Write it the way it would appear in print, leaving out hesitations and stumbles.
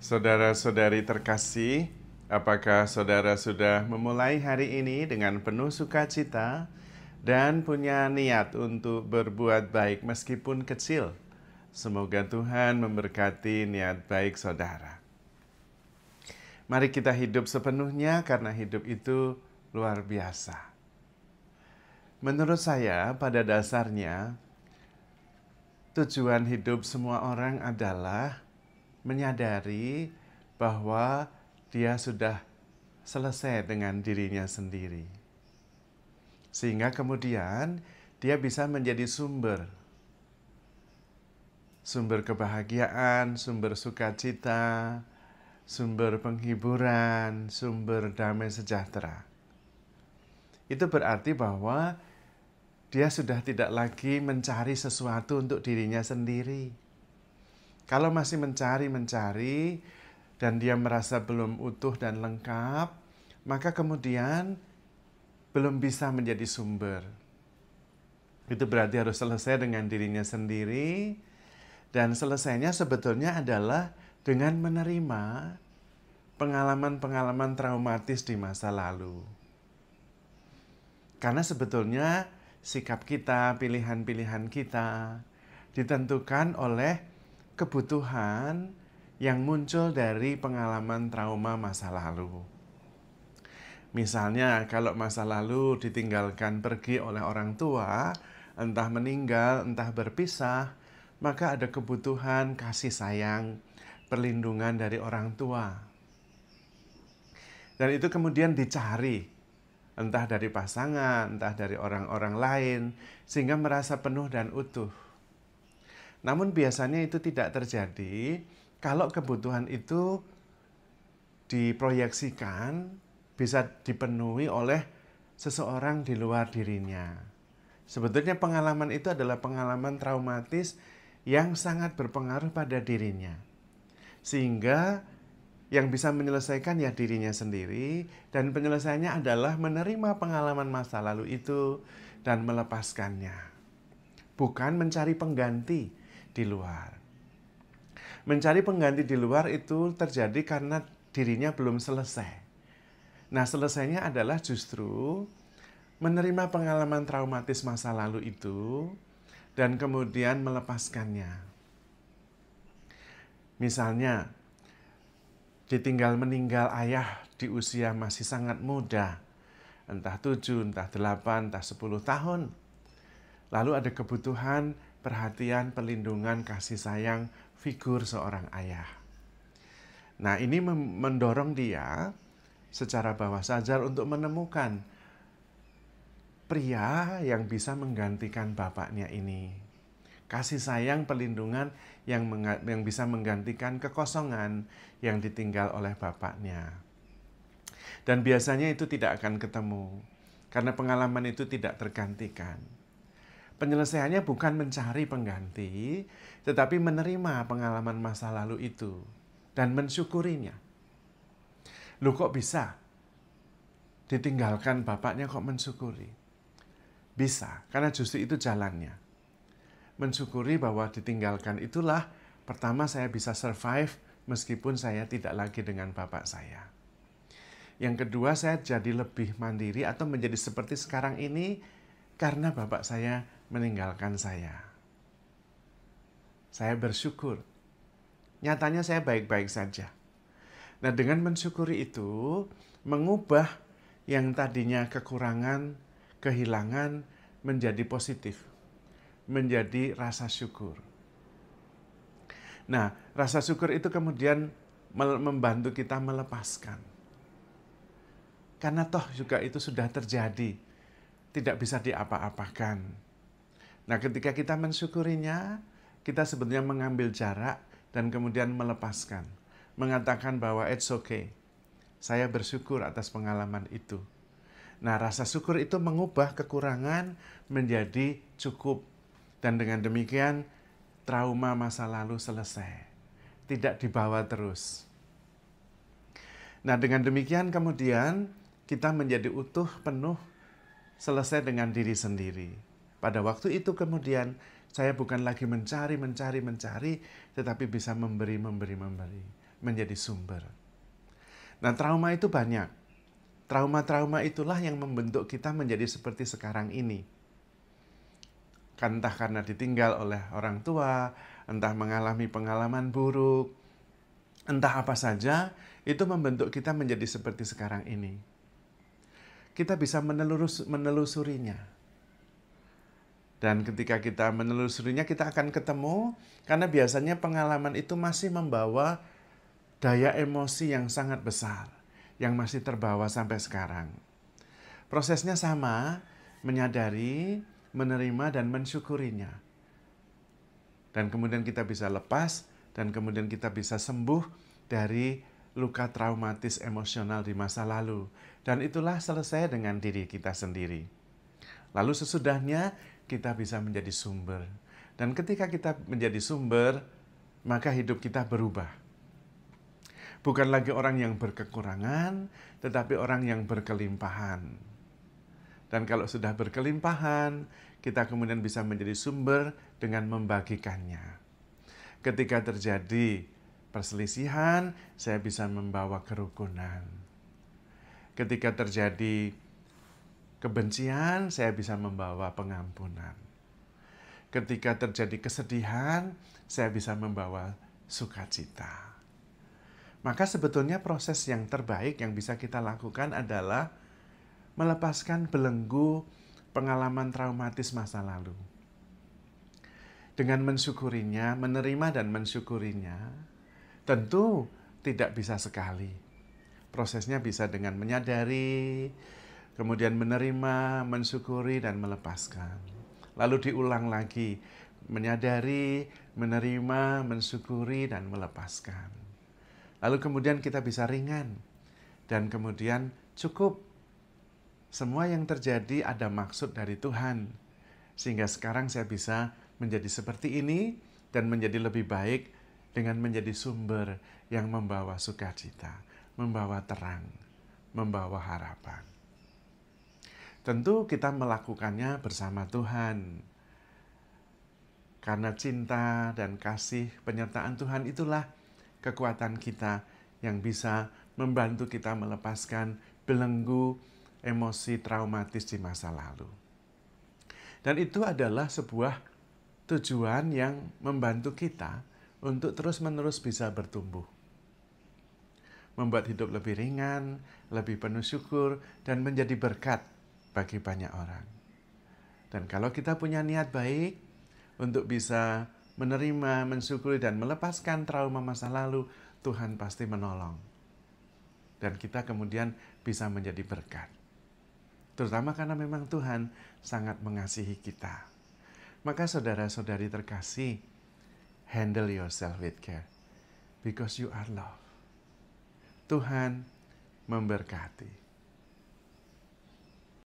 Saudara-saudari terkasih, apakah saudara sudah memulai hari ini dengan penuh sukacita dan punya niat untuk berbuat baik meskipun kecil? Semoga Tuhan memberkati niat baik saudara. Mari kita hidup sepenuhnya karena hidup itu luar biasa. Menurut saya, pada dasarnya, tujuan hidup semua orang adalah menyadari bahwa dia sudah selesai dengan dirinya sendiri. Sehingga kemudian dia bisa menjadi sumber kebahagiaan, sumber sukacita, sumber penghiburan, sumber damai sejahtera. Itu berarti bahwa dia sudah tidak lagi mencari sesuatu untuk dirinya sendiri. Kalau masih mencari dan dia merasa belum utuh dan lengkap, maka kemudian belum bisa menjadi sumber. Itu berarti harus selesai dengan dirinya sendiri, dan selesainya sebetulnya adalah dengan menerima pengalaman-pengalaman traumatis di masa lalu. Karena sebetulnya sikap kita, pilihan-pilihan kita ditentukan oleh kebutuhan yang muncul dari pengalaman trauma masa lalu. Misalnya, kalau masa lalu ditinggalkan pergi oleh orang tua, entah meninggal, entah berpisah, maka ada kebutuhan kasih sayang, perlindungan dari orang tua. Dan itu kemudian dicari, entah dari pasangan, entah dari orang-orang lain, sehingga merasa penuh dan utuh. Namun biasanya itu tidak terjadi kalau kebutuhan itu diproyeksikan bisa dipenuhi oleh seseorang di luar dirinya. Sebetulnya pengalaman itu adalah pengalaman traumatis yang sangat berpengaruh pada dirinya. Sehingga yang bisa menyelesaikan ya dirinya sendiri, dan penyelesaiannya adalah menerima pengalaman masa lalu itu dan melepaskannya. Bukan mencari pengganti di luar. Mencari pengganti di luar itu terjadi karena dirinya belum selesai. Nah, selesainya adalah justru menerima pengalaman traumatis masa lalu itu dan kemudian melepaskannya. Misalnya, ditinggal meninggal ayah di usia masih sangat muda, entah 7, entah 8, entah 10 tahun. Lalu ada kebutuhan perhatian, perlindungan, kasih sayang, figur seorang ayah. Nah, ini mendorong dia secara bawah sadar untuk menemukan pria yang bisa menggantikan bapaknya ini. Kasih sayang, perlindungan yang bisa menggantikan kekosongan yang ditinggal oleh bapaknya. Dan biasanya itu tidak akan ketemu, karena pengalaman itu tidak tergantikan. Penyelesaiannya bukan mencari pengganti, tetapi menerima pengalaman masa lalu itu dan mensyukurinya. Loh, kok bisa? Ditinggalkan bapaknya kok mensyukuri? Bisa, karena justru itu jalannya. Mensyukuri bahwa ditinggalkan itulah pertama saya bisa survive meskipun saya tidak lagi dengan bapak saya. Yang kedua, saya jadi lebih mandiri atau menjadi seperti sekarang ini karena bapak saya meninggalkan saya. Saya bersyukur. Nyatanya saya baik-baik saja. Nah, dengan mensyukuri itu, mengubah yang tadinya kekurangan, kehilangan, menjadi positif. Menjadi rasa syukur. Nah, rasa syukur itu kemudian membantu kita melepaskan. Karena toh juga itu sudah terjadi. Tidak bisa diapa-apakan. Nah, ketika kita mensyukurinya, kita sebetulnya mengambil jarak dan kemudian melepaskan. Mengatakan bahwa it's okay. Saya bersyukur atas pengalaman itu. Nah, rasa syukur itu mengubah kekurangan menjadi cukup. Dan dengan demikian, trauma masa lalu selesai. Tidak dibawa terus. Nah, dengan demikian kemudian kita menjadi utuh, penuh, selesai dengan diri sendiri. Pada waktu itu kemudian saya bukan lagi mencari, tetapi bisa memberi. menjadi sumber. Nah, trauma itu banyak. Trauma-trauma itulah yang membentuk kita menjadi seperti sekarang ini. Entah karena ditinggal oleh orang tua, entah mengalami pengalaman buruk, entah apa saja, itu membentuk kita menjadi seperti sekarang ini. Kita bisa menelusurinya. Dan ketika kita menelusurinya, kita akan ketemu, karena biasanya pengalaman itu masih membawa daya emosi yang sangat besar, yang masih terbawa sampai sekarang. Prosesnya sama, menyadari, menerima, dan mensyukurinya. Dan kemudian kita bisa lepas, dan kemudian kita bisa sembuh dari luka traumatis emosional di masa lalu. Dan itulah selesai dengan diri kita sendiri. Lalu sesudahnya kita bisa menjadi sumber. Dan ketika kita menjadi sumber, maka hidup kita berubah. Bukan lagi orang yang berkekurangan, tetapi orang yang berkelimpahan. Dan kalau sudah berkelimpahan, kita kemudian bisa menjadi sumber dengan membagikannya. Ketika terjadi perselisihan, saya bisa membawa kerukunan. Ketika terjadi kebencian, saya bisa membawa pengampunan. Ketika terjadi kesedihan, saya bisa membawa sukacita. Maka sebetulnya proses yang terbaik yang bisa kita lakukan adalah melepaskan belenggu pengalaman traumatis masa lalu. Dengan mensyukurinya, menerima dan mensyukurinya, tentu tidak bisa sekali. Prosesnya bisa dengan menyadari, kemudian menerima, mensyukuri, dan melepaskan. Lalu diulang lagi, menyadari, menerima, mensyukuri, dan melepaskan. Lalu kemudian kita bisa ringan, dan kemudian cukup. Semua yang terjadi ada maksud dari Tuhan, sehingga sekarang saya bisa menjadi seperti ini, dan menjadi lebih baik dengan menjadi sumber yang membawa sukacita, membawa terang, membawa harapan. Tentu kita melakukannya bersama Tuhan. Karena cinta dan kasih penyertaan Tuhan itulah kekuatan kita yang bisa membantu kita melepaskan belenggu emosi traumatis di masa lalu. Dan itu adalah sebuah tujuan yang membantu kita untuk terus-menerus bisa bertumbuh. Membuat hidup lebih ringan, lebih penuh syukur, dan menjadi berkat bagi banyak orang. Dan kalau kita punya niat baik untuk bisa menerima, mensyukuri, dan melepaskan trauma masa lalu, Tuhan pasti menolong. Dan kita kemudian bisa menjadi berkat. Terutama karena memang Tuhan sangat mengasihi kita. Maka saudara-saudari terkasih, handle yourself with care. Because you are loved. Tuhan memberkati.